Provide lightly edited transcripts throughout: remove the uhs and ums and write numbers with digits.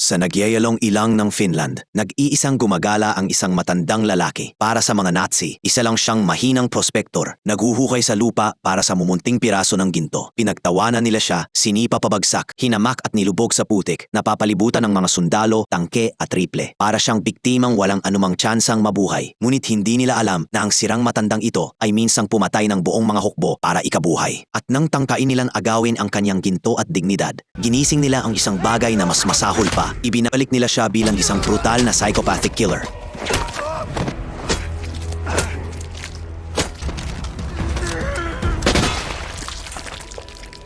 Sa nagyayalong ilang ng Finland, nag-iisang gumagala ang isang matandang lalaki. Para sa mga Nazi, isa lang siyang mahinang prospektor, naghuhukay sa lupa para sa mumunting piraso ng ginto. Pinagtawanan nila siya, sinipa pabagsak, hinamak at nilubog sa putik, napapalibutan ng mga sundalo, tangke at triple. Para siyang biktimang walang anumang tsansang mabuhay. Ngunit hindi nila alam na ang sirang matandang ito ay minsang pumatay ng buong mga hukbo para ikabuhay. At nang tangkain nilang agawin ang kanyang ginto at dignidad, ginising nila ang isang bagay na mas masahol pa. Ibinalik nila siya bilang isang brutal na psychopathic killer.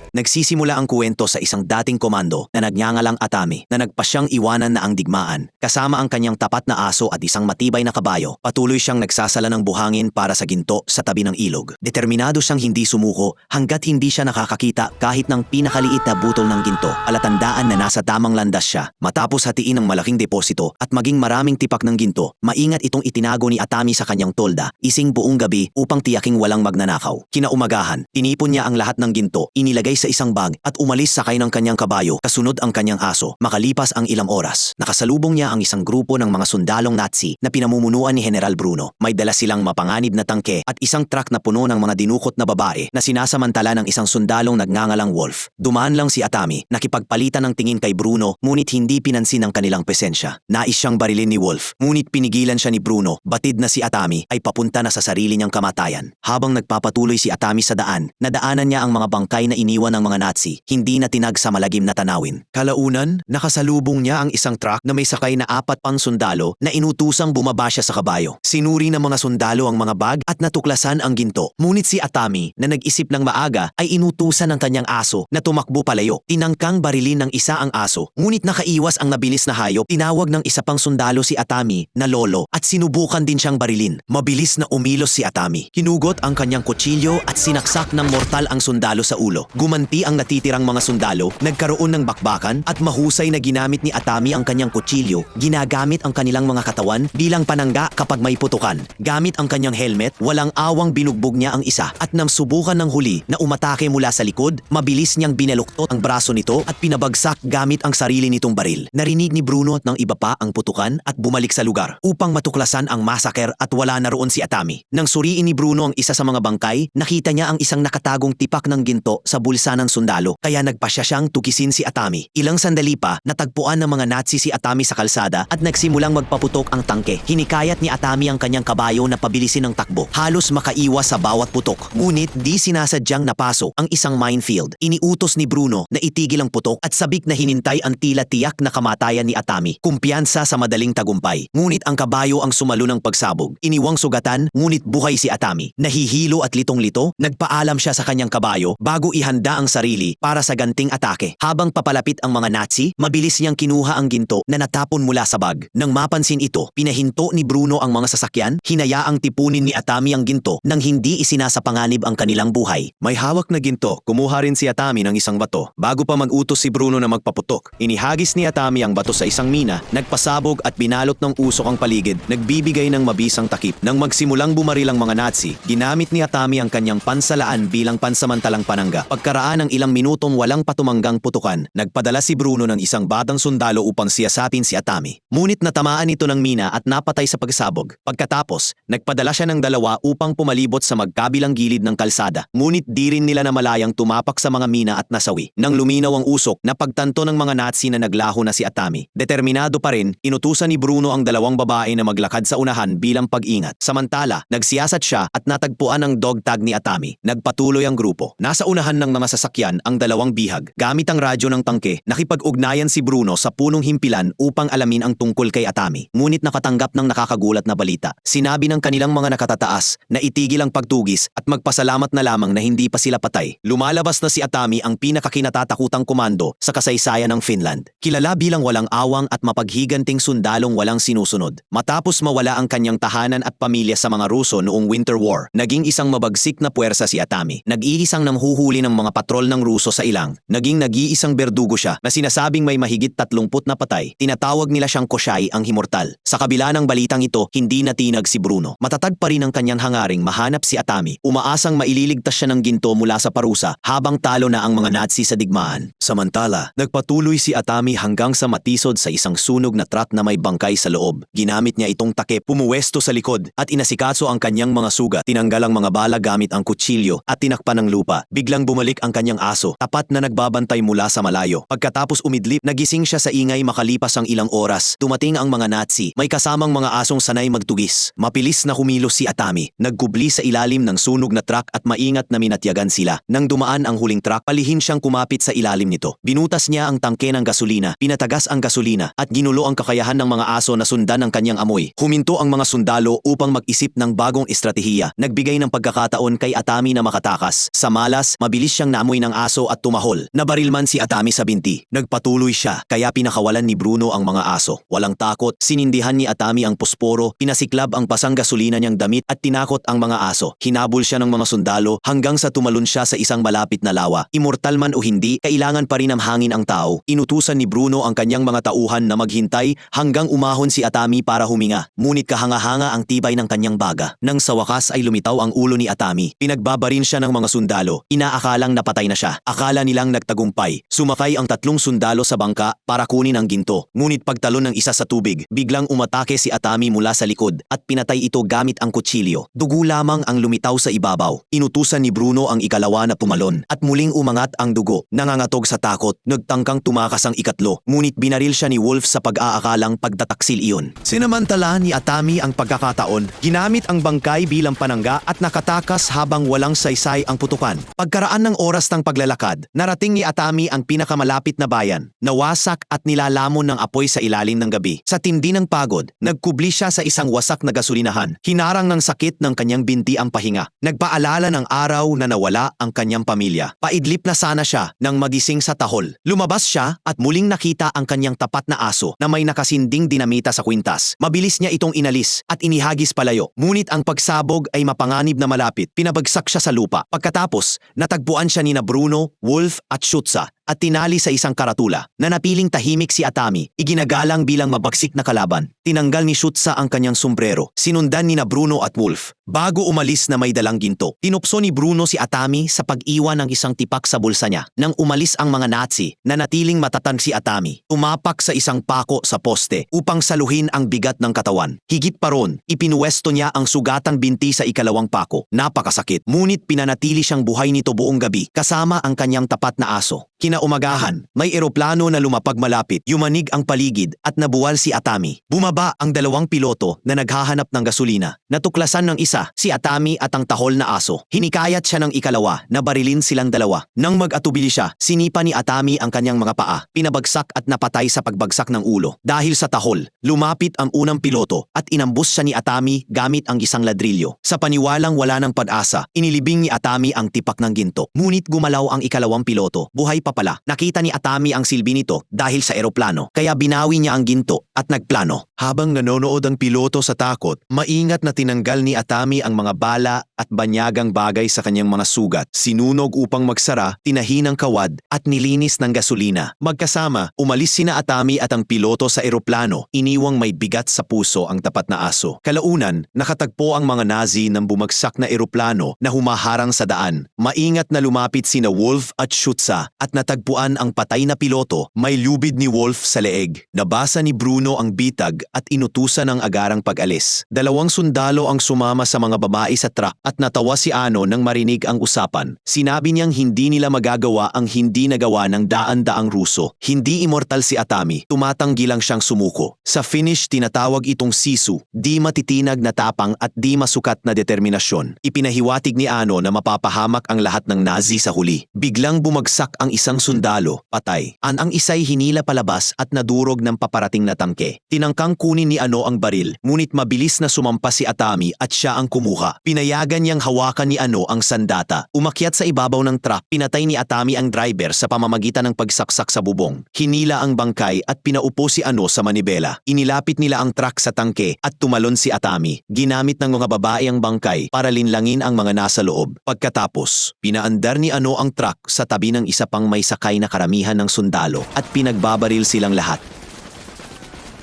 Nagsisimula ang kwento sa isang dating komando na nagngangalang Atami na nagpasyang iwanan na ang digmaan. Kasama ang kanyang tapat na aso at isang matibay na kabayo, patuloy siyang nagsasala ng buhangin para sa ginto sa tabi ng ilog. Determinado siyang hindi sumuko hanggat hindi siya nakakakita kahit ng pinakaliit na butol ng ginto. Palatandaan na nasa tamang landas siya. Matapos hatiin ng malaking deposito at maging maraming tipak ng ginto, maingat itong itinago ni Atami sa kanyang tolda, ising buong gabi upang tiyaking walang magnanakaw. Kinaumagahan, tinipon niya ang lahat ng ginto, inilagay sa isang bag at umalis sakay ng kanyang kabayo, kasunod ang kanyang aso. Makalipas ang ilang oras, nakasalubong niya ang isang grupo ng mga sundalong Nazi na pinamumunuan ni General Bruno. May dala silang mapanganib na tangke at isang truck na puno ng mga dinukot na babae na sinasamantala ng isang sundalong nagngangalang Wolf. Dumaan lang si Atami, nakipagpalitan ng tingin kay Bruno, ngunit hindi pinansin ang kanilang presensya. Nais siyang barilin ni Wolf, ngunit pinigilan siya ni Bruno. Batid na si Atami ay papunta na sa sarili niyang kamatayan. Habang nagpapatuloy si Atami sa daan, nadaanan niya ang mga bangkay na iniwan ng mga Nazi, hindi na tinag sa malagim na tanawin. Kalaunan, nakasalubong niya ang isang truck na may sakay na 4 pang sundalo na inutusang bumaba siya sa kabayo. Sinuri ng mga sundalo ang mga bag at natuklasan ang ginto. Ngunit si Atami na nag-isip ng maaga ay inutusan ng kanyang aso na tumakbo palayo. Tinangkang barilin ng isa ang aso, ngunit nakaiwas ang nabilis na hayop. Tinawag ng isa pang sundalo si Atami na Lolo at sinubukan din siyang barilin. Mabilis na umilos si Atami. Hinugot ang kanyang kutsilyo at sinaksak ng mortal ang sundalo sa ulo. Gumanti ang natitirang mga sundalo, nagkaroon ng bakbakan at mahusay na ginamit ni Atami ang kanyang kutsilyo. Ginagamit ang kanilang mga katawan bilang panangga kapag may putukan. Gamit ang kanyang helmet, walang awang binugbog niya ang isa at nang subukan ng huli na umatake mula sa likod, mabilis niyang binaluktot ang braso nito at pinabagsak gamit ang sarili nitong baril. Narinig ni Bruno at ng iba pa ang putukan at bumalik sa lugar upang matuklasan ang massacre at wala na roon si Atami. Nang suriin ni Bruno ang isa sa mga bangkay, nakita niya ang isang nakatagong tipak ng ginto sa bulsa ng sundalo, kaya nagpasya siyang tukisin si Atami. Ilang sandali pa, natagpuan ng mga Nazi si Atami sa kalsada at nagsimulang magpaputok ang tangke. Hinikayat ni Atami ang kanyang kabayo na pabilisin ang takbo, halos makaiwas sa bawat putok. Ngunit di sinasadyang napasok ang isang minefield. Iniutos ni Bruno na itigil ang putok at sabik na hinintay ang tila tiyak na kamatayan ni Atami. Kumpiyansa sa madaling tagumpay. Ngunit ang kabayo ang sumalo ng pagsabog. Iniwang sugatan, ngunit buhay si Atami. Nahihilo at litong-lito, nagpaalam siya sa kanyang kabayo bago ihanda ang sarili para sa ganting atake. Habang papalapit ang mga Nazi, mabilis niyang kinuha ang ginto na natapon mula sa bag. Nang mapansin ito, pinahinto ni Bruno ang mga sasakyan, hinayaang tipunin ni Atami ang ginto nang hindi isinasapanganib ang kanilang buhay. May hawak na ginto, kumuha rin si Atami ng isang bato. Bago pa mag-utos si Bruno na magpaputok, inihagis ni Atami ang bato sa isang mina, nagpasabog at binalot ng usok ang paligid, nagbibigay ng mabisang takip. Nang magsimulang bumaril ang mga Nazi, ginamit ni Atami ang kanyang pansalaan bilang pansamantalang panangga. Pagkaraan ng ilang minutong walang patumanggang putukan, nagpadala si Bruno ng isang batang sundalo upang siyasatin si Atami. Ngunit natamaan ito ng mina at napatay sa pagsabog. Pagkatapos, nagpadala siya ng 2 upang pumalibot sa magkabilang gilid ng kalsada. Ngunit di rin nila namalayang tumapak sa mga mina at nasawi. Nang luminaw ang usok, napagtanto ng mga Nazi na naglaho na si Atami. Determinado pa rin, inutusan ni Bruno ang 2 babae na maglakad sa unahan bilang pag-ingat. Samantala, nagsiyasat siya at natagpuan ang dog tag ni Atami. Nagpatuloy ang grupo. Nasa unahan ng mga sasakyan ang 2 bihag. Gamit ang radyo ng tangke, nakipag-ugnayan si Bruno sa punong himpilan upang alamin ang tungkol kay Atami. Ngunit nakatanggap ng nakakagulat na balita. Sinabi ng kanilang mga nakatataas na itigil ang pagtugis at magpasalamat na lamang na hindi pa sila patay. Lumalabas na si Atami ang pinakakinatatakutang komando sa kasaysayan ng Finland. Kilala bilang walang awang at mapaghiganting sundalong walang sinusunod. Matapos mawala ang kanyang tahanan at pamilya sa mga Ruso noong Winter War, naging isang mabagsik na puwersa si Atami. Nag-iisang nanghuhuli ng mga patay patrol ng Ruso sa ilang. Naging nag-iisang berdugo siya na sinasabing may mahigit 30 na patay. Tinatawag nila siyang Koshai ang Himortal. Sa kabila ng balitang ito, hindi natinag si Bruno. Matatag pa rin ang kanyang hangaring mahanap si Atami. Umaasang maililigtas siya ng ginto mula sa parusa habang talo na ang mga Nazi sa digmaan. Samantala, nagpatuloy si Atami hanggang sa matisod sa isang sunog na truck na may bangkay sa loob. Ginamit niya itong takip, pumuwesto sa likod at inasikaso ang kanyang mga sugat. Tinanggal ang mga bala gamit ang kutsilyo at tinakpan ng lupa. Biglang bumalik ang kanyang aso, tapat na nagbabantay mula sa malayo. Pagkatapos umidlip, nagising siya sa ingay makalipas ang ilang oras. Dumating ang mga Nazi, may kasamang mga asong sanay magtugis. Mapilis na kumilos si Atami. Nagkubli sa ilalim ng sunog na truck at maingat na minatyagan sila. Nang dumaan ang huling truck, palihim siyang kumapit sa ilalim nito. Binutas niya ang tangke ng gasolina, pinatagas ang gasolina at ginulo ang kakayahan ng mga aso na sundan ang kanyang amoy. Huminto ang mga sundalo upang mag-isip ng bagong estratehiya. Nagbigay ng pagkakataon kay Atami na makatakas. Sa malas, mabilis siyang naamoy ng aso at tumahol. Nabaril man si Atami sa binti. Nagpatuloy siya, kaya pinakawalan ni Bruno ang mga aso. Walang takot, sinindihan ni Atami ang posporo, pinasiklab ang pasang gasolina niyang damit at tinakot ang mga aso. Hinabol siya ng mga sundalo hanggang sa tumalon siya sa isang malapit na lawa. Immortal man o hindi, kailangan pa rin ng hangin ang tao. Inutusan ni Bruno ang kanyang mga tauhan na maghintay hanggang umahon si Atami para huminga. Ngunit kahanga-hanga ang tibay ng kanyang baga. Nang sa wakas ay lumitaw ang ulo ni Atami. Pinagbabarin siya ng mga sundalo. Inaakalang napatay na siya. Akala nilang nagtagumpay. Sumakay ang 3 sundalo sa bangka para kunin ang ginto. Ngunit pagtalon ng isa sa tubig, biglang umatake si Atami mula sa likod at pinatay ito gamit ang kutsilyo. Dugo lamang ang lumitaw sa ibabaw. Inutusan ni Bruno ang ikalawa na pumalon at muling umangat ang dugo. Nangangatog sa takot, nagtangkang tumakas ang ikatlo. Ngunit binaril siya ni Wolf sa pag-aakalang pagtataksil iyon. Sinamantala ni Atami ang pagkakataon. Ginamit ang bangkay bilang panangga at nakatakas habang walang saysay ang putukan. Pagkaraan ng oras ng paglalakad, narating ni Atami ang pinakamalapit na bayan. Nawasak at nilalamon ng apoy sa ilalim ng gabi. Sa tindi ng pagod, nagkubli siya sa isang wasak na gasolinahan. Hinarang ng sakit ng kanyang binti ang pahinga. Nagpaalala ng araw na nawala ang kanyang pamilya. Paidlip na sana siya nang magising sa tahol. Lumabas siya at muling nakita ang kanyang tapat na aso na may nakasinding dinamita sa kwintas. Mabilis niya itong inalis at inihagis palayo. Ngunit ang pagsabog ay mapanganib na malapit. Pinabagsak siya sa lupa. Pagkatapos, natagpuan siya nina Bruno, Wolf at Schutza at tinali sa isang karatula. Nanapiling tahimik si Atami, iginagalang bilang mabagsik na kalaban. Tinanggal ni Schutza ang kanyang sombrero. Sinundan nina Bruno at Wolf. Bago umalis na may dalang ginto, tinupso ni Bruno si Atami sa pag-iwan ng isang tipak sa bulsa niya. Nang umalis ang mga Nazi, nanatiling matatag si Atami. Tumapak sa isang pako sa poste upang saluhin ang bigat ng katawan. Higit pa ron, ipinuwesto niya ang sugatang binti sa ikalawang pako. Napakasakit, ngunit pinanatili siyang buhay nito buong gabi kasama ang kanyang tapat na aso. Kinaumagahan, may eroplano na lumapag malapit, yumanig ang paligid at nabuwal si Atami. Bumaba ang 2 piloto na naghahanap ng gasolina. Natuklasan ng isa, si Atami at ang tahol na aso. Hinikayat siya ng ikalawa na barilin silang dalawa. Nang mag-atubili siya, sinipa ni Atami ang kanyang mga paa. Pinabagsak at napatay sa pagbagsak ng ulo. Dahil sa tahol, lumapit ang unang piloto at inambus siya ni Atami gamit ang isang ladrilyo. Sa paniwalang wala ng pag-asa, inilibing ni Atami ang tipak ng ginto. Ngunit gumalaw ang ikalawang piloto. Buhay pa pala. Nakita ni Atami ang silbi nito dahil sa eroplano, kaya binawi niya ang ginto at nagplano. Habang nanonood ang piloto sa takot, maingat na tinanggal ni Atami ang mga bala at banyagang bagay sa kanyang mga sugat. Sinunog upang magsara, tinahi ng kawad at nilinis ng gasolina. Magkasama, umalis sina Atami at ang piloto sa eroplano, iniwang may bigat sa puso ang tapat na aso. Kalaunan, nakatagpo ang mga Nazi ng bumagsak na eroplano na humaharang sa daan. Maingat na lumapit sina Wolf at Schutza at natagpuan ang patay na piloto, may lubid ni Wolf sa leeg. Nabasa ni Bruno ang bitag at inutusan ang agarang pag-alis. 2 sundalo ang sumama sa mga babae sa truck at natawa si Ano nang marinig ang usapan. Sinabi niyang hindi nila magagawa ang hindi nagawa ng daan-daang Ruso. Hindi immortal si Atami, tumatanggi lang siyang sumuko. Sa Finnish tinatawag itong sisu, di matitinag na tapang at di masukat na determinasyon. Ipinahiwatig ni Ano na mapapahamak ang lahat ng Nazi sa huli. Biglang bumagsak ang isang sundalo, patay. Ang isa'y hinila palabas at nadurog ng paparating na tangke. Tinangkang kunin ni Ano ang baril, ngunit mabilis na sumampas si Atami at siya ang kumuha. Pinayagan niyang hawakan ni Ano ang sandata. Umakyat sa ibabaw ng truck, pinatay ni Atami ang driver sa pamamagitan ng pagsaksak sa bubong. Hinila ang bangkay at pinaupo si Ano sa manibela. Inilapit nila ang truck sa tangke at tumalon si Atami. Ginamit ng mga babae ang bangkay para linlangin ang mga nasa loob. Pagkatapos, pinaandar ni Ano ang truck sa tabi ng isa pang may sakay na karamihan ng sundalo at pinagbabaril silang lahat.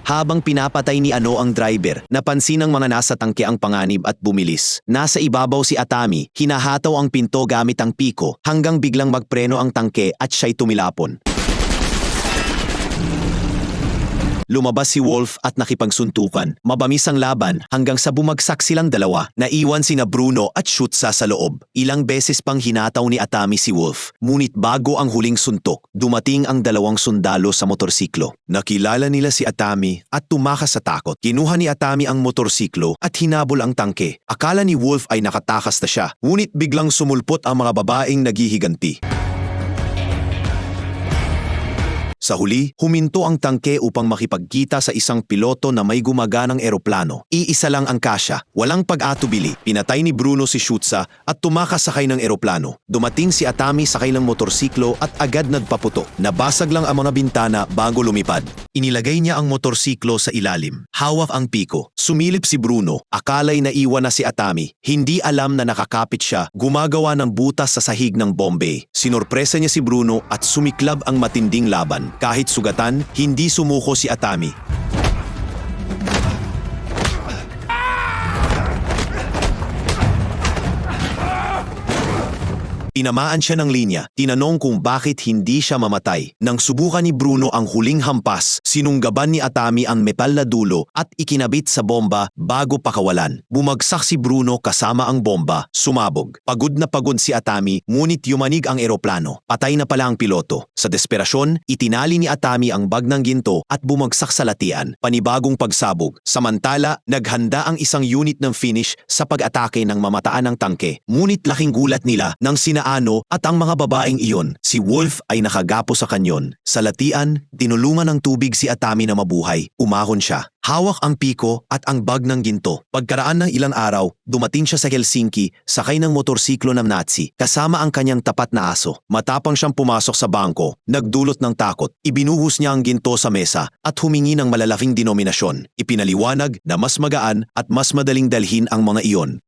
Habang pinapatay ni Ano ang driver, napansin ng mga nasa tangke ang panganib at bumilis. Nasa ibabaw si Atami, hinahataw ang pinto gamit ang piko hanggang biglang magpreno ang tangke at siya'y tumilapon. Lumabas si Wolf at nakipagsuntukan. Mabamis ang laban hanggang sa bumagsak silang dalawa. Naiwan sina Bruno at Shutsa sa loob. Ilang beses pang hinataw ni Atami si Wolf. Ngunit bago ang huling suntok, dumating ang dalawang sundalo sa motorsiklo. Nakilala nila si Atami at tumakas sa takot. Kinuha ni Atami ang motorsiklo at hinabol ang tangke. Akala ni Wolf ay nakatakas na siya. Ngunit biglang sumulpot ang mga babaeng naghihiganti. Sa huli, huminto ang tangke upang makipagkita sa isang piloto na may gumaganang eroplano. Iisa lang ang kasya, walang pag-atubili. Pinatay ni Bruno si Shutsa at tumakas sakay ng eroplano. Dumating si Atami sakay ng motorsiklo at agad nagpaputok. Nabasag lang ang mga bintana bago lumipad. Inilagay niya ang motorsiklo sa ilalim. Hawak ang piko. Sumilip si Bruno. Akala'y naiwan na si Atami. Hindi alam na nakakapit siya. Gumagawa ng butas sa sahig ng Bombay. Sinorpresa niya si Bruno at sumiklab ang matinding laban. Kahit sugatan, hindi sumuko si Atami. Tinamaan siya ng linya, tinanong kung bakit hindi siya mamatay. Nang subukan ni Bruno ang huling hampas, sinunggaban ni Atami ang metal na dulo at ikinabit sa bomba bago pakawalan. Bumagsak si Bruno kasama ang bomba, sumabog. Pagod na pagod si Atami, ngunit yumanig ang eroplano. Patay na pala ang piloto. Sa desperasyon, itinali ni Atami ang bag ng ginto at bumagsak sa latian. Panibagong pagsabog. Samantala, naghanda ang isang unit ng Finnish sa pag-atake ng mamataan ng tangke. Ngunit laking gulat nila nang Ano at ang mga babaeng iyon. Si Wolf ay nakagapo sa kanyon. Sa latian, tinulungan ng tubig si Atami na mabuhay. Umahon siya. Hawak ang piko at ang bag ng ginto. Pagkaraan ng ilang araw, dumating siya sa Helsinki, sakay ng motorsiklo ng Nazi, kasama ang kanyang tapat na aso. Matapang siyang pumasok sa bangko, nagdulot ng takot. Ibinuhos niya ang ginto sa mesa at humingi ng malalaking denominasyon. Ipinaliwanag na mas magaan at mas madaling dalhin ang mga iyon.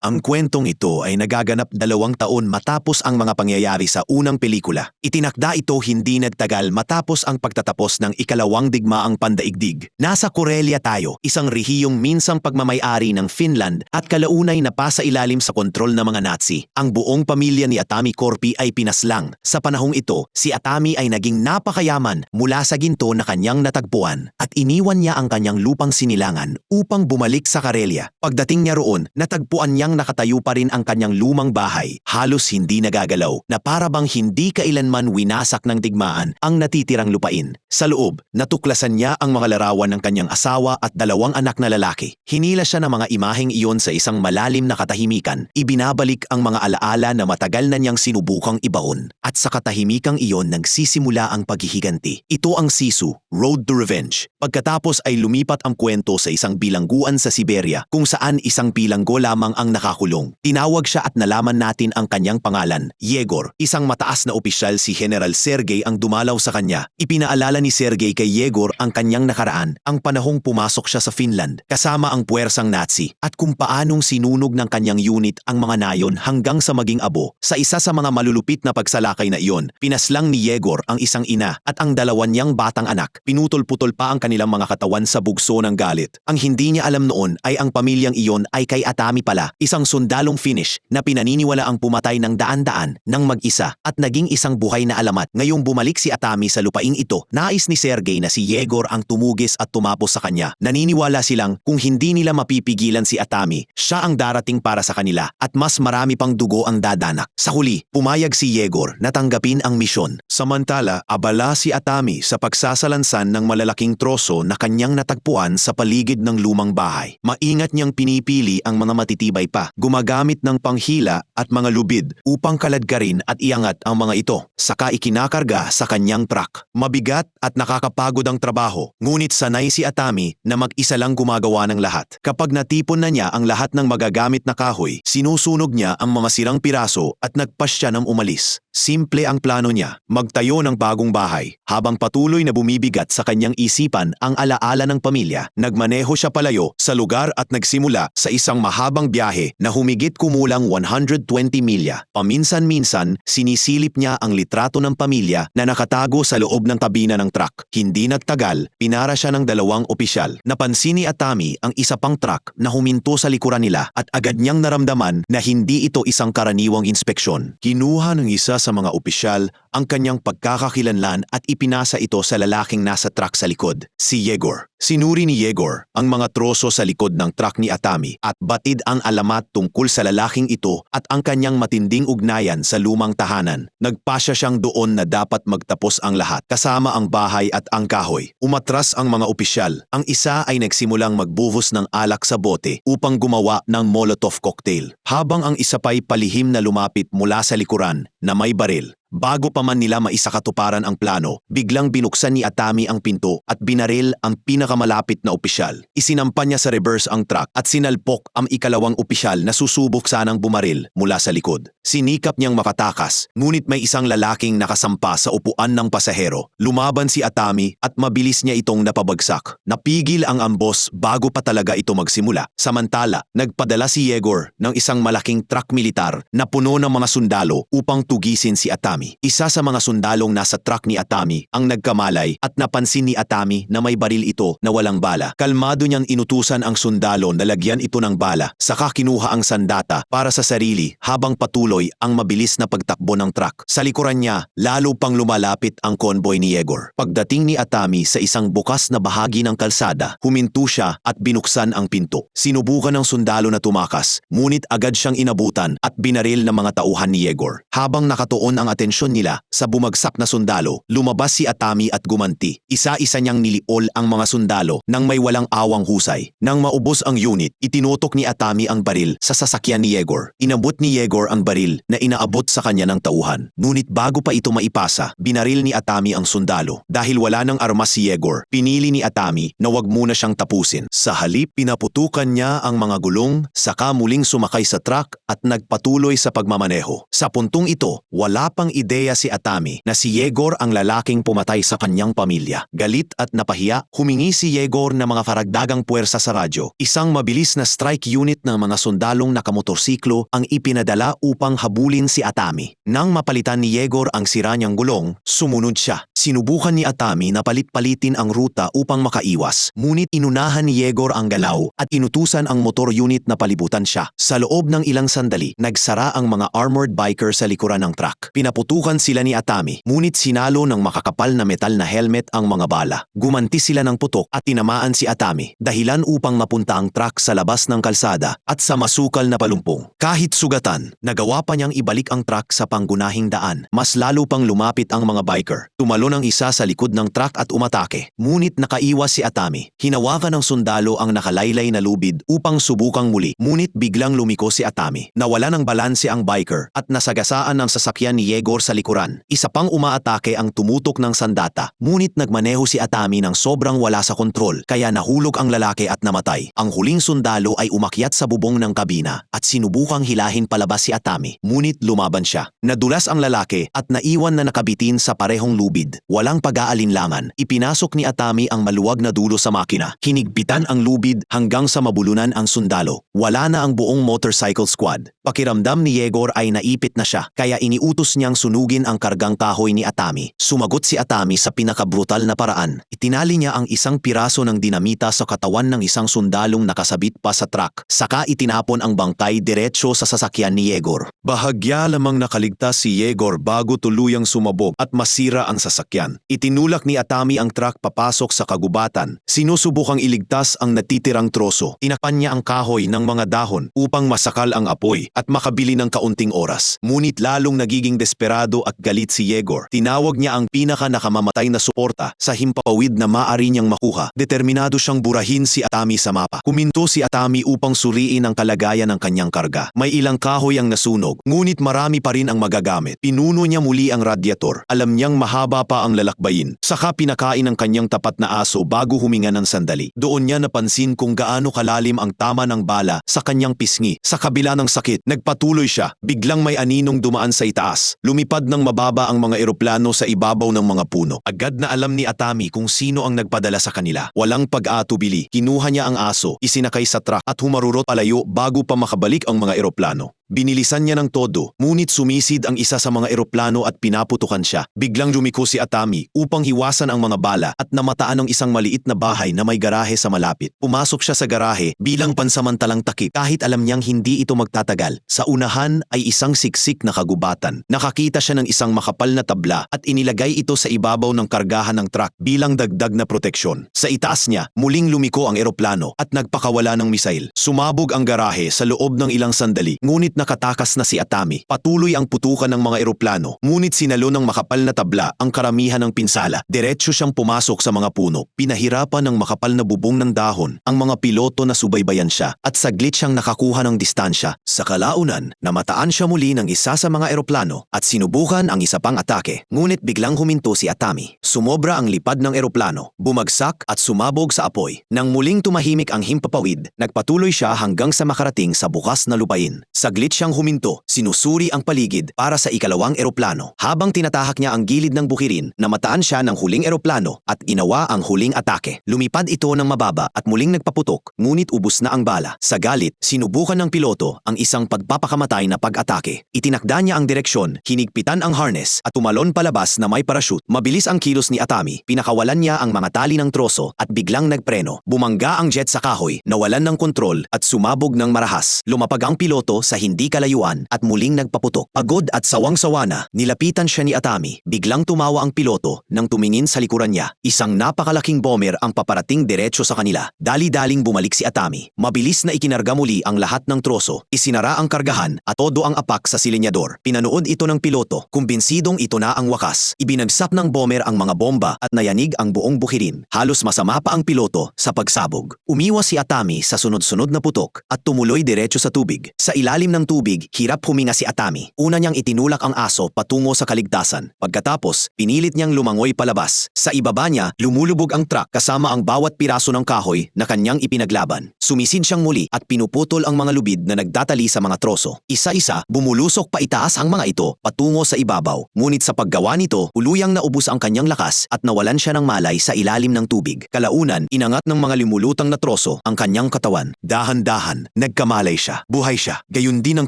Ang kwentong ito ay nagaganap 2 taon matapos ang mga pangyayari sa unang pelikula. Itinakda ito hindi nagtagal matapos ang pagtatapos ng ikalawang digmaang pandaigdig. Nasa Karelia tayo, isang rehiyong minsang pagmamay-ari ng Finland at kalaunay na pasa ilalim sa kontrol ng mga Nazi. Ang buong pamilya ni Atami Korpi ay pinaslang. Sa panahong ito, si Atami ay naging napakayaman mula sa ginto na kanyang natagpuan at iniwan niya ang kanyang lupang sinilangan upang bumalik sa Karelia. Pagdating niya roon, natagpuan niyang nakatayo pa rin ang kanyang lumang bahay, halos hindi nagagalaw, na para bang hindi kailanman winasak ng digmaan ang natitirang lupain. Sa loob, natuklasan niya ang mga larawan ng kanyang asawa at 2 anak na lalaki. Hinila siya ng mga imaheng iyon sa isang malalim na katahimikan. Ibinabalik ang mga alaala na matagal na niyang sinubukang ibaon. At sa katahimikang iyon nagsisimula ang paghihiganti. Ito ang Sisu, Road to Revenge. Pagkatapos ay lumipat ang kwento sa isang bilangguan sa Siberia kung saan isang bilanggo lamang ang nakakulong. Tinawag siya at nalaman natin ang kanyang pangalan, Yegor. Isang mataas na opisyal si General Sergey ang dumalaw sa kanya. Ipinaalala ni Sergey kay Yegor ang kanyang nakaraan, ang panahong pumasok siya sa Finland kasama ang puwersang Nazi at kung paanong sinunog ng kanyang unit ang mga nayon hanggang sa maging abo. Sa isa sa mga malulupit na pagsalakay na iyon, pinaslang ni Yegor ang isang ina at ang 2 niyang batang anak. Pinutol-putol pa ang kanilang mga katawan sa bugso ng galit. Ang hindi niya alam noon ay ang pamilyang iyon ay kay Atami pala, isang sundalong Finnish na pinaniniwala ang pumatay ng daan-daan ng mag-isa at naging isang buhay na alamat. Ngayong bumalik si Atami sa lupaing ito, nais ni Sergey na si Yegor ang tumugis at tumapos sa kanya. Naniniwala silang kung hindi nila mapipigilan si Atami, siya ang darating para sa kanila at mas marami pang dugo ang dadanak. Sa huli, pumayag si Yegor na tanggapin ang misyon. Samantala, abala si Atami sa pagsasalansan ng malalaking troso troso na kanyang natagpuan sa paligid ng lumang bahay. Maingat niyang pinipili ang mga matitibay pa, gumagamit ng panghila at mga lubid upang kaladkarin at iangat ang mga ito. Saka ikinakarga sa kanyang truck. Mabigat at nakakapagod ang trabaho, ngunit sanay si Atami na mag-isa lang gumagawa ng lahat. Kapag natipon na niya ang lahat ng magagamit na kahoy, sinusunog niya ang mga sirang piraso at nagpasya ng umalis. Simple ang plano niya, magtayo ng bagong bahay. Habang patuloy na bumibigat sa kanyang isipan ang alaala ng pamilya, nagmaneho siya palayo sa lugar at nagsimula sa isang mahabang biyahe na humigit kumulang 120 milya. Paminsan-minsan, sinisilip niya ang litrato ng pamilya na nakatago sa loob ng kabina ng truck. Hindi nagtagal, pinara siya ng 2 opisyal. Napansin ni Atami ang isa pang truck na huminto sa likuran nila at agad niyang naramdaman na hindi ito isang karaniwang inspeksyon. Kinuha ng isa sa mga opisyal ang kanyang pagkakakilanlan at ipinasa ito sa lalaking nasa truck sa likod, si Yegor. Sinuri ni Yegor ang mga troso sa likod ng truck ni Atami at batid ang alamat tungkol sa lalaking ito at ang kanyang matinding ugnayan sa lumang tahanan. Nagpasya siyang doon na dapat magtapos ang lahat, kasama ang bahay at ang kahoy. Umatras ang mga opisyal. Ang isa ay nagsimulang magbuhos ng alak sa bote upang gumawa ng Molotov cocktail, habang ang isa pa'y palihim na lumapit mula sa likuran na may baril. Bago pa man nila maisakatuparan ang plano, biglang binuksan ni Atami ang pinto at binaril ang pinakamalapit na opisyal. Isinampa niya sa reverse ang truck at sinalpok ang ikalawang opisyal na susubok sanang bumaril mula sa likod. Sinikap niyang makatakas, ngunit may isang lalaking nakasampa sa upuan ng pasahero. Lumaban si Atami at mabilis niya itong napabagsak. Napigil ang ambos bago pa talaga ito magsimula. Samantala, nagpadala si Yegor ng isang malaking truck militar na puno ng mga sundalo upang tugisin si Atami. Isa sa mga sundalong nasa truck ni Atami ang nagkamalay at napansin ni Atami na may baril ito na walang bala. Kalmado niyang inutusan ang sundalo na lagyan ito ng bala, saka kinuha ang sandata para sa sarili habang patuloy ang mabilis na pagtakbo ng truck. Sa likuran niya, lalo pang lumalapit ang konboy ni Yegor. Pagdating ni Atami sa isang bukas na bahagi ng kalsada, huminto siya at binuksan ang pinto. Sinubukan ng sundalo na tumakas, ngunit agad siyang inabutan at binaril ng mga tauhan ni Yegor. Habang nakatuon ang atensyon nila sa bumagsak na sundalo, lumabas si Atami at gumanti. Isa-isa niyang niliol ang mga sundalo nang may walang awang husay. Nang maubos ang unit, itinutok ni Atami ang baril sa sasakyan ni Yegor. Inabot ni Yegor ang baril na inaabot sa kanya ng tauhan. Ngunit bago pa ito maipasa, binaril ni Atami ang sundalo. Dahil wala ng armas si Yegor, pinili ni Atami na wag muna siyang tapusin. Sa halip, pinaputukan niya ang mga gulong, saka muling sumakay sa truck at nagpatuloy sa pagmamaneho. Sa puntong ito, wala pang ideya si Atami na si Yegor ang lalaking pumatay sa kanyang pamilya. Galit at napahiya, humingi si Yegor ng mga karagdagang puwersa sa radyo. Isang mabilis na strike unit ng mga sundalong nakamotorsiklo ang ipinadala upang habulin si Atami. Nang mapalitan ni Yegor ang sira niyang gulong, sumunod siya. Sinubukan ni Atami na palit-palitin ang ruta upang makaiwas, ngunit inunahan ni Yegor ang galaw at inutusan ang motor unit na palibutan siya. Sa loob ng ilang sandali, nagsara ang mga armored biker sa likuran ng truck. Pinaputukan sila ni Atami, ngunit sinalo ng makakapal na metal na helmet ang mga bala. Gumanti sila ng putok at tinamaan si Atami, dahilan upang mapunta ang truck sa labas ng kalsada at sa masukal na palumpong. Kahit sugatan, nagawa pa niyang ibalik ang truck sa panggunahing daan. Mas lalo pang lumapit ang mga biker. Tumalon ang isa sa likod ng truck at umatake, ngunit nakaiwas si Atami. Hinawakan ng sundalo ang nakalaylay na lubid upang subukang muli, ngunit biglang lumiko si Atami. Nawala ng balanse ang biker at nasagasaan ang sasakyan ni Yegor sa likuran. Isa pang umaatake ang tumutok ng sandata, ngunit nagmaneho si Atami ng sobrang wala sa kontrol, kaya nahulog ang lalaki at namatay. Ang huling sundalo ay umakyat sa bubong ng kabina at sinubukang hilahin palabas si Atami, ngunit lumaban siya. Nadulas ang lalaki at naiwan na nakabitin sa parehong lubid. Walang pag-aalinlangan, ipinasok ni Atami ang maluwag na dulo sa makina. Hinigpitan ang lubid hanggang sa mabulunan ang sundalo. Wala na ang buong motorcycle squad. Pakiramdam ni Yegor ay naipit na siya, kaya iniutos niyang sunugin ang kargang kahoy ni Atami. Sumagot si Atami sa pinakabrutal na paraan. Itinali niya ang isang piraso ng dinamita sa katawan ng isang sundalong nakasabit pa sa truck. Saka itinapon ang bangkay diretsyo sa sasakyan ni Yegor. Bahagya lamang nakaligtas si Yegor bago tuluyang sumabog at masira ang sasakyan. Itinulak ni Atami ang truck papasok sa kagubatan. Sinusubukang iligtas ang natitirang troso. Tinakpan niya ang kahoy ng mga dahon upang masakal ang apoy at makabili ng kaunting oras. Ngunit lalong nagiging desperado desperado at galit si Yegor. Tinawag niya ang pinaka-nakamamatay na suporta sa himpapawid na maaari niyang makuha. Determinado siyang burahin si Atami sa mapa. Huminto si Atami upang suriin ang kalagayan ng kanyang karga. May ilang kahoy ang nasunog, ngunit marami pa rin ang magagamit. Pinuno niya muli ang radyator. Alam niyang mahaba pa ang lalakbayin. Saka pinakain ang kanyang tapat na aso bago huminga ng sandali. Doon niya napansin kung gaano kalalim ang tama ng bala sa kanyang pisngi. Sa kabila ng sakit, nagpatuloy siya. Biglang may aninong dumaan sa itaas. Lumipad ng mababa ang mga eroplano sa ibabaw ng mga puno. Agad na alam ni Atami kung sino ang nagpadala sa kanila. Walang pag-atubili. Kinuha niya ang aso, isinakay sa truck at humarurot palayo bago pa makabalik ang mga eroplano. Binilisan niya ng todo, ngunit sumisid ang isa sa mga eroplano at pinaputukan siya. Biglang lumiko si Atami upang hiwasan ang mga bala at namataan ng isang maliit na bahay na may garahe sa malapit. Pumasok siya sa garahe bilang pansamantalang takip kahit alam niyang hindi ito magtatagal. Sa unahan ay isang siksik na kagubatan. Nakakita siya ng isang makapal na tabla at inilagay ito sa ibabaw ng kargahan ng truck bilang dagdag na proteksyon. Sa itaas niya, muling lumiko ang eroplano at nagpakawala ng misail. Sumabog ang garahe sa loob ng ilang sandali, ngunit nakatakas na si Atami. Patuloy ang putukan ng mga eroplano, ngunit sinalo ng makapal na tabla ang karamihan ng pinsala. Diretso siyang pumasok sa mga puno. Pinahirapan ng makapal na bubong ng dahon ang mga piloto na subaybayan siya at saglit siyang nakakuha ng distansya. Sa kalaunan, namataan siya muli ng isa sa mga eroplano at sinubukan ang isa pang atake. Ngunit biglang huminto si Atami. Sumobra ang lipad ng eroplano, bumagsak at sumabog sa apoy. Nang muling tumahimik ang himpapawid, nagpatuloy siya hanggang sa makarating sa bukas na lupain. Saglit siyang huminto, sinusuri ang paligid para sa ikalawang eroplano. Habang tinatahak niya ang gilid ng bukirin, namataan siya ng huling eroplano at ginawa ang huling atake. Lumipad ito ng mababa at muling nagpaputok, ngunit ubos na ang bala. Sa galit, sinubukan ng piloto ang isang pagpapakamatay na pag-atake. Itinakda niya ang direksyon, hinigpitan ang harness at tumalon palabas na may parachute. Mabilis ang kilos ni Atami, pinakawalan niya ang mga tali ng troso at biglang nagpreno. Bumangga ang jet sa kahoy, nawalan ng kontrol at sumabog ng marahas. Lumapag ang piloto sa hindi kalayuan at muling nagpaputok. Pagod at sawang-sawa na, nilapitan siya ni Atami. Biglang tumawa ang piloto nang tumingin sa likuran niya. Isang napakalaking bomber ang paparating diretso sa kanila. Dali-daling bumalik si Atami. Mabilis na ikinarga muli ang lahat ng troso. Isinara ang kargahan at todo ang apak sa silinyador. Pinanood ito ng piloto. Kumbinsidong ito na ang wakas. Ibinagsak ng bomber ang mga bomba at nayanig ang buong bukirin. Halos masama pa ang piloto sa pagsabog. Umiwas si Atami sa sunod-sunod na putok at tumuloy diretso sa tubig. Sa ilalim ng tubig, hirap huminga si Atami. Una niyang itinulak ang aso patungo sa kaligtasan. Pagkatapos, pinilit niyang lumangoy palabas. Sa ibaba niya, lumulubog ang truck kasama ang bawat piraso ng kahoy na kanyang ipinaglaban. Sumisid siyang muli at pinuputol ang mga lubid na nagdatali sa mga troso. Isa-isa, bumulusok pa itaas ang mga ito patungo sa ibabaw. Ngunit sa paggawa nito, uluyang naubos ang kanyang lakas at nawalan siya ng malay sa ilalim ng tubig. Kalaunan, inangat ng mga lumulutang na troso ang kanyang katawan. Dahan-dahan, nagkamalay siya. Buhay siya. Gayun din ang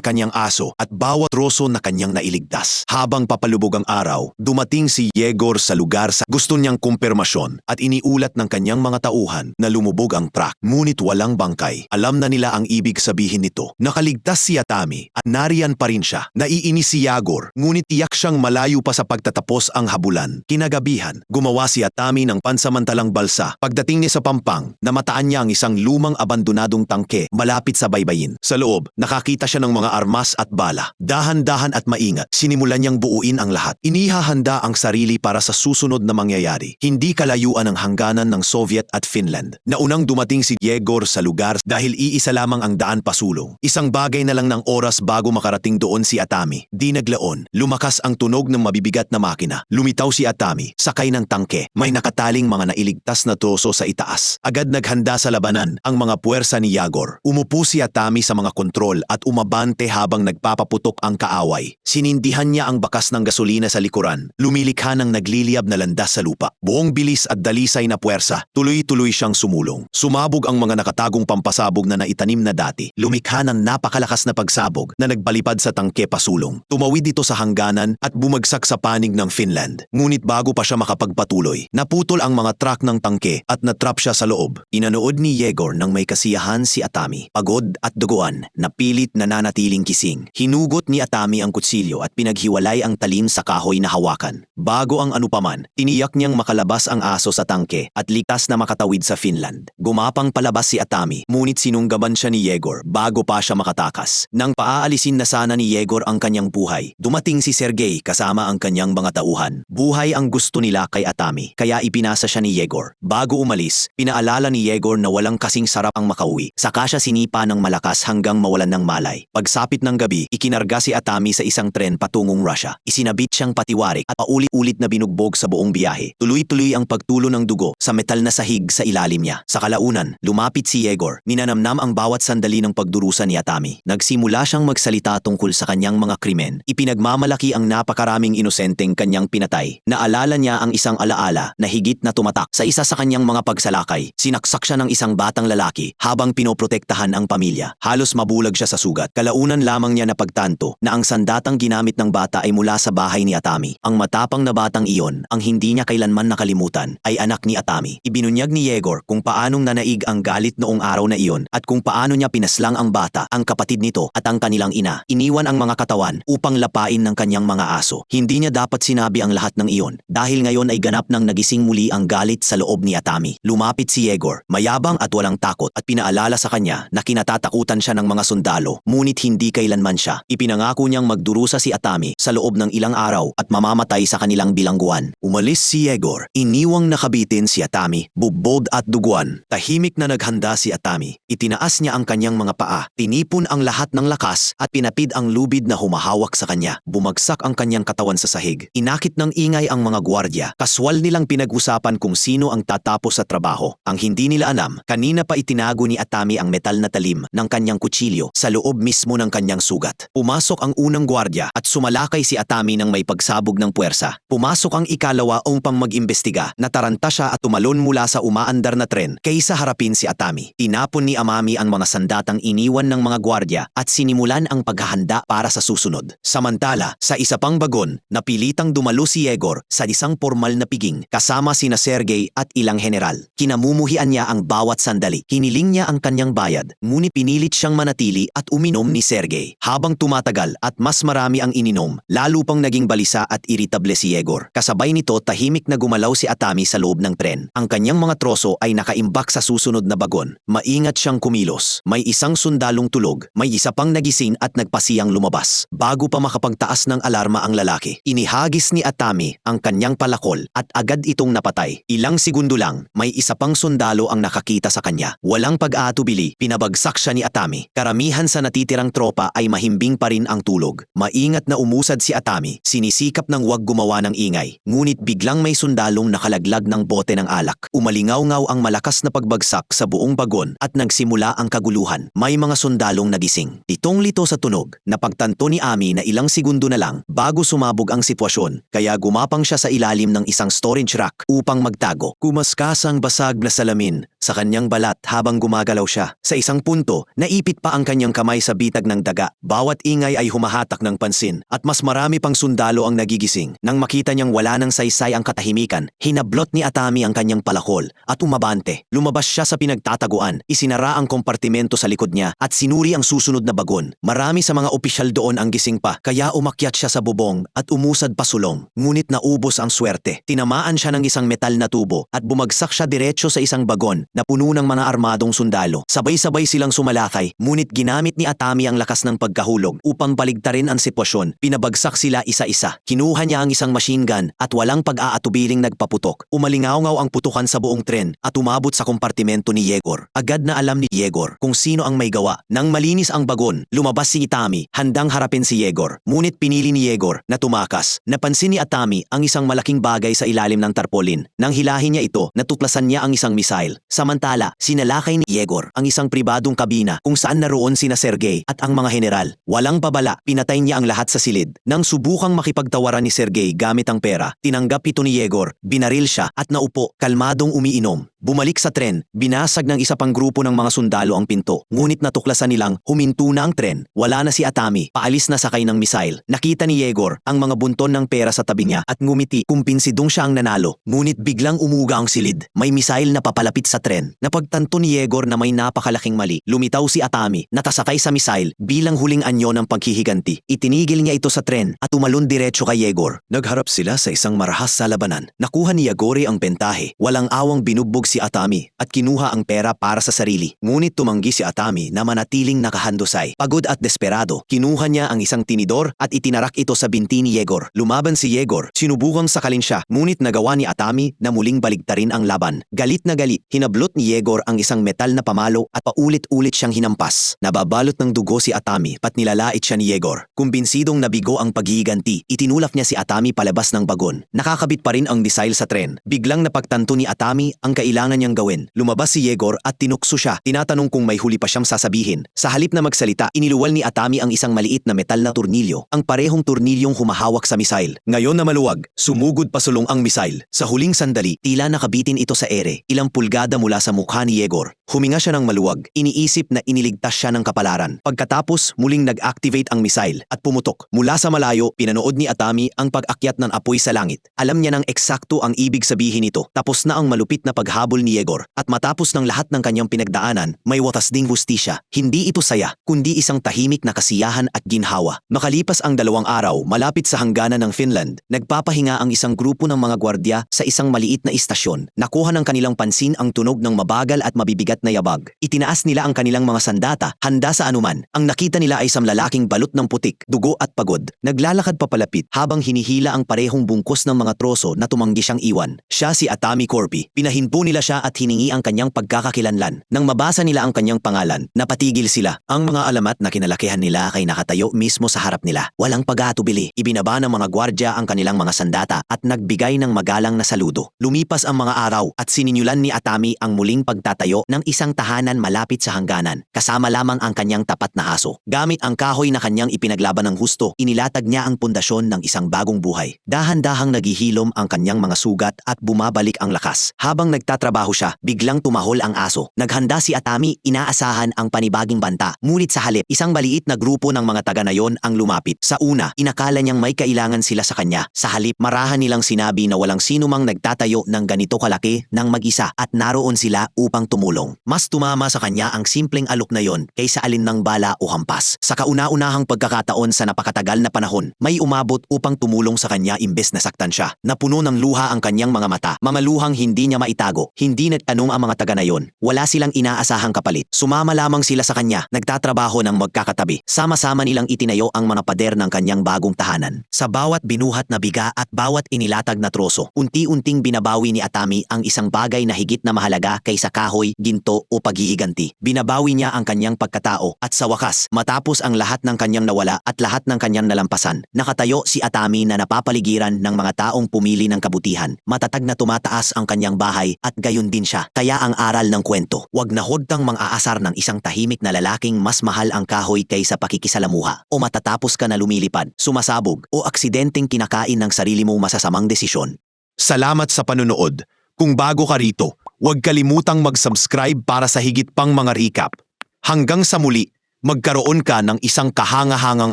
kanyang aso at bawat troso na kanyang nailigtas. Habang papalubog ang araw, dumating si Yegor sa lugar sa gusto niyang kumpirmasyon at iniulat ng kanyang mga tauhan na lumubog ang truck, ngunit walang bangkay. Alam na nila ang ibig sabihin nito. Nakaligtas si Atami at nariyan pa rin siya. Naiinis si Yegor, ngunit tiyak siyang malayo pa sa pagtatapos ang habulan. Kinagabihan, gumawa si Atami ng pansamantalang balsa. Pagdating niya sa Pampang, namataan niya ang isang lumang abandonadong tangke malapit sa baybayin. Sa loob, nakakita siya ng mga armas at bala. Dahan-dahan at maingat, sinimulan niyang buuin ang lahat. Inihahanda ang sarili para sa susunod na mangyayari. Hindi kalayuan ang hangganan ng Soviet at Finland. Naunang dumating si Yegor sa lugar dahil iisa lamang ang daan pasulong. Isang bagay na lang ng oras bago makarating doon si Atami. Di naglaon, lumakas ang tunog ng mabibigat na makina. Lumitaw si Atami, sakay ng tangke. May nakataling mga nailigtas na troso sa itaas. Agad naghanda sa labanan ang mga puwersa ni Yegor. Umupo si Atami sa mga kontrol at umabante habang nagpapaputok ang kaaway. Sinindihan niya ang bakas ng gasolina sa likuran. Lumilikha ng nagliliyab na landas sa lupa. Buong bilis at dalisay na puwersa, tuloy-tuloy siyang sumulong. Sumabog ang mga nakatagong pampasabog na naitanim na dati. Lumikha ng napakalakas na pagsabog na nagbalipad sa tangke pasulong. Tumawid ito sa hangganan at bumagsak sa panig ng Finland. Ngunit bago pa siya makapagpatuloy, naputol ang mga truck ng tangke at natrap siya sa loob. Inanood ni Yegor ng may kasiyahan si Atami. Pagod at duguan, napilit na nanatili manatiling kising. Hinugot ni Atami ang kutsilyo at pinaghiwalay ang talim sa kahoy na hawakan. Bago ang anupaman, tiniyak niyang makalabas ang aso sa tangke at ligtas na makatawid sa Finland. Gumapang palabas si Atami, ngunit sinunggaban siya ni Yegor bago pa siya makatakas. Nang paaalisin na sana ni Yegor ang kanyang buhay, dumating si Sergey kasama ang kanyang mga tauhan. Buhay ang gusto nila kay Atami, kaya ipinasa siya ni Yegor. Bago umalis, pinaalala ni Yegor na walang kasing sarap ang makauwi. Saka siya sinipa ng malakas hanggang mawalan ng malay. Pagsapit ng gabi, ikinarga si Atami sa isang tren patungong Russia. Isinabit siyang patiwarik at paulit-ulit na binugbog sa buong biyahe. Tuloy-tuloy ang pagtulo ng dugo sa metal na sahig sa ilalim niya. Sa kalaunan, lumapit si Yegor. Minanamnam ang bawat sandali ng pagdurusa ni Atami. Nagsimula siyang magsalita tungkol sa kanyang mga krimen. Ipinagmamalaki ang napakaraming inosenteng kanyang pinatay. Naalala niya ang isang alaala na higit na tumatak sa isa sa kanyang mga pagsalakay. Sinaksak siya ng isang batang lalaki habang pinoprotektahan ang pamilya. Halos mabulag siya sa sugat. Kalaunan lamang niya napagtanto na ang sandatang ginamit ng bata ay mula sa bahay ni Atami. Ang matapang na batang iyon, ang hindi niya kailanman nakalimutan, ay anak ni Atami. Ibinunyag ni Yegor kung paanong nanaig ang galit noong araw na iyon at kung paano niya pinaslang ang bata, ang kapatid nito at ang kanilang ina. Iniwan ang mga katawan upang lapain ng kanyang mga aso. Hindi niya dapat sinabi ang lahat ng iyon dahil ngayon ay ganap nang nagising muli ang galit sa loob ni Atami. Lumapit si Yegor, mayabang at walang takot, at pinaalala sa kanya na kinatatakutan siya ng mga sundalo, ngunit hindi kailanman siya. Ipinangako niyang magdurusa si Atami sa loob ng ilang araw at mamamatay sa kanilang bilangguan. Umalis si Yegor, iniwang nakabitin si Atami, bubbod at duguan. Tahimik na naghanda si Atami. Itinaas niya ang kanyang mga paa, tinipon ang lahat ng lakas at pinapid ang lubid na humahawak sa kanya. Bumagsak ang kanyang katawan sa sahig. Inakit ng ingay ang mga gwardya. Kaswal nilang pinag-usapan kung sino ang tatapos sa trabaho. Ang hindi nila alam, kanina pa itinago ni Atami ang metal na talim ng kanyang kutsilyo sa loob mismo ng kanyang sugat. Pumasok ang unang gwardya at sumalakay si Atami ng may pagsabog ng puwersa. Pumasok ang ikalawa upang mag-imbestiga. Nataranta siya at tumalon mula sa umaandar na tren kaysa harapin si Atami. Tinapon ni Amami ang mga sandatang iniwan ng mga gwardya at sinimulan ang paghahanda para sa susunod. Samantala, sa isa pang bagon, napilitang dumalo si Yegor sa isang formal na piging kasama sina Sergey at ilang general. Kinamumuhian niya ang bawat sandali. Hiniling niya ang kanyang bayad, ngunit pinilit siyang manatili at uminom ni Sergey. Habang tumatagal at mas marami ang ininom, lalo pang naging balisa at iritable si Yegor. Kasabay nito, tahimik na gumalaw si Atami sa loob ng tren. Ang kanyang mga troso ay nakaimbak sa susunod na bagon. Maingat siyang kumilos. May isang sundalong tulog, may isa pang nagising at nagpasiyang lumabas. Bago pa makapagtaas ng alarma ang lalaki, inihagis ni Atami ang kanyang palakol at agad itong napatay. Ilang segundo lang, may isa pang sundalo ang nakakita sa kanya. Walang pag-aatubili, pinabagsak siya ni Atami. Karamihan sa natitirang tropa ay mahimbing pa rin ang tulog. Maingat na umusad si Atami, sinisikap ng huwag gumawa ng ingay. Ngunit biglang may sundalong nakalaglag ng bote ng alak. Umalingaw-ngaw ang malakas na pagbagsak sa buong bagon at nagsimula ang kaguluhan. May mga sundalong nagising. Litong-lito sa tunog, napagtanto ni Ami na ilang segundo na lang bago sumabog ang sitwasyon, kaya gumapang siya sa ilalim ng isang storage rack upang magtago. Kumaskas ang basag na salamin sa kanyang balat habang gumagalaw siya. Sa isang punto, naipit pa ang kanyang kamay sa bitag ng daga. Bawat ingay ay humahatak ng pansin at mas marami pang sundalo ang nagigising. Nang makita niyang wala ng saysay ang katahimikan, hinablot ni Atami ang kanyang palakol at umabante. Lumabas siya sa pinagtataguan, isinara ang kompartimento sa likod niya at sinuri ang susunod na bagon. Marami sa mga opisyal doon ang gising pa, kaya umakyat siya sa bubong at umusad pasulong. Ngunit naubos ang swerte. Tinamaan siya ng isang metal na tubo at bumagsak siya diretso sa isang bagon na puno ng mga armadong sundalo. Sabay-sabay silang sumalakay, ngunit ginamit ni Atami ang lakas ng pagkahulog upang baligtarin ang sitwasyon. Pinabagsak sila isa-isa. Kinuha niya ang isang machine gun at walang pag-aatubiling nagpaputok. Umalingaw-ngaw ang putukan sa buong tren at umabot sa kompartimento ni Yegor. Agad na alam ni Yegor kung sino ang may gawa. Nang malinis ang bagon, lumabas si Atami, handang harapin si Yegor. Ngunit pinili ni Yegor na tumakas. Napansin ni Atami ang isang malaking bagay sa ilalim ng tarpaulin. Nang hilahin niya ito, natuklasan niya ang isang missile. Samantala, sinalakay ni Yegor ang isang pribadong kabina kung saan naroon sina Sergey at ang mga general. Walang babala, pinatay niya ang lahat sa silid. Nang subukang makipagtawaran ni Sergey gamit ang pera, tinanggap ito ni Yegor, binaril siya at naupo, kalmadong umiinom. Bumalik sa tren, binasag ng isa pang grupo ng mga sundalo ang pinto. Ngunit natuklasan nilang huminto na ang tren. Wala na si Atami, paalis na sakay ng missile. Nakita ni Yegor ang mga bunton ng pera sa tabi niya at ngumiti kung pinsidong siya ang nanalo. Ngunit biglang umuga ang silid. May missile na papalapit sa tren. Napagtanto ni Yegor na may napakalaking mali. Lumitaw si Atami, natasakay sa misail bilang huling anyo ng paghihiganti. Itinigil niya ito sa tren at tumalon diretso kay Yegor. Nagharap sila sa isang marahas sa labanan. Nakuha ni Yegori ang bentahe. Walang awang binugbog si Atami at kinuha ang pera para sa sarili. Ngunit tumanggi si Atami na manatiling nakahandusay. Pagod at desperado, kinuha niya ang isang tinidor at itinarak ito sa binti ni Yegor. Lumaban si Yegor, sinubukang sakalin siya, ngunit nagawa ni Atami na muling baligtarin ang laban. Galit na galit, hinablot ni Yegor ang isang metal na pamalo at paulit-ulit siyang hinampas. Nababalot ng dugo si Atami pat nilalait siya ni Yegor. Kumbinsidong nabigo ang paghihiganti, itinulak niya si Atami palabas ng bagon. Nakakabit pa rin ang misail sa tren. Biglang napagtanto ni Atami ang kailangan niyang gawin. Lumabas si Yegor at tinukso siya. Tinatanong kung may huli pa siyang sasabihin. Sa halip na magsalita, iniluwal ni Atami ang isang maliit na metal na turnilyo, ang parehong turnilyong humahawak sa misail. Ngayon na maluwag, sumugod pasulong ang misail. Sa huling sandali, tila nakabitin ito sa ere, ilang pulgada mula sa mukha ni Yegor. Huminga siya ng maluwag, iniisip na iniligtas siya ng kapalaran. Pagkatapos, muling nag-activate ang misail at pumutok. Mula sa malayo, pinanood ni Atami ang pag-akyat ng apoy sa langit. Alam niya ng eksakto ang ibig sabihin nito. Tapos na ang malupit na paghabol ni Yegor at matapos ng lahat ng kanyang pinagdaanan, may watas ding hustisya. Hindi ito saya, kundi isang tahimik na kasiyahan at ginhawa. Makalipas ang 2 araw, malapit sa hangganan ng Finland, nagpapahinga ang isang grupo ng mga gwardya sa isang maliit na istasyon. Nakuha ng kanilang pansin ang tunog ng mabagal at mabibigat na yabag. Itinaas nila ang kanilang mga sandata, handa sa anuman. Ang nakita nila ay isang lalaking balot ng putik, dugo at pagod. Naglalakad papalapit habang hinihila ang parehong bungkos ng mga troso na tumanggi siyang iwan. Siya si Atami Corpi. Pinahinpo nila siya at hiningi ang kanyang pagkakakilanlan. Nang mabasa nila ang kanyang pangalan, napatigil sila. Ang mga alamat na kinalakihan nila ay nakatayo mismo sa harap nila. Walang pag-aatubili. Ibinaba ng mga gwardya ang kanilang mga sandata at nagbigay ng magalang na saludo. Lumipas ang mga araw at sininyulan ni Atami ang muling pagtatayo ng isang tahanan malapit sa hangganan, kasama lamang ang kanyang tapat na aso. Gamit ang kahoy na kanyang ipinaglaban ng husto, inilatag niya ang pundasyon ng isang bagong buhay. Dahan-dahang naghihilom ang kanyang mga sugat at bumabalik ang lakas. Habang nagtatrabaho siya, biglang tumahol ang aso. Naghanda si Atami, inaasahan ang panibaging banta. Ngunit sa halip, isang maliit na grupo ng mga taga-nayon ang lumapit. Sa una, inakala niyang may kailangan sila sa kanya. Sa halip, marahan nilang sinabi na walang sinumang nagtatayo ng ganito kalaki ng mag-isa at naroon sila upang tumulong. Mas tumama sa kanya ang simpleng alok na yon kaysa alinlang bala o hampas. Sa kauna-unahang pagkakataon sa napakatagal na panahon, may umabot upang tumulong sa kanya imbes na saktan siya. Napuno ng luha ang kanyang mga mata, mga luhang hindi niya maitago. Hindi nagtanong ang mga taga-nayon. Wala silang inaasahang kapalit. Sumama lamang sila sa kanya, nagtatrabaho ng magkakatabi. Sama-sama nilang itinayo ang mga pader ng kanyang bagong tahanan. Sa bawat binuhat na biga at bawat inilatag na troso, unti-unting binabawi ni Atami ang isang bagay na higit na mahalaga kaysa kahoy, ginto o paghihiganti. Binabawi niya ang kanyang pagkatao at sa wakas, matapos ang lahat ng kanyang nawala at lahat ng kanyang nalampasan, nakatayo si Atami na napapaligiran ng mga taong pumili ng kabutihan. Matatag na tumataas ang kanyang bahay at gayon din siya. Kaya ang aral ng kwento, wag na hodang mang-aasar ng isang tahimik na lalaking mas mahal ang kahoy kaysa pakikisalamuha o matatapos ka na lumilipad, sumasabog o aksidenteng kinakain ng sarili mong masasamang desisyon. Salamat sa panunood. Kung bago ka rito, huwag kalimutang mag-subscribe para sa higit pang mga recap. Hanggang sa muli, magkaroon ka ng isang kahangahangang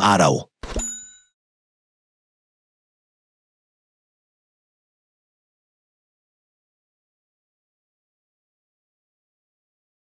araw.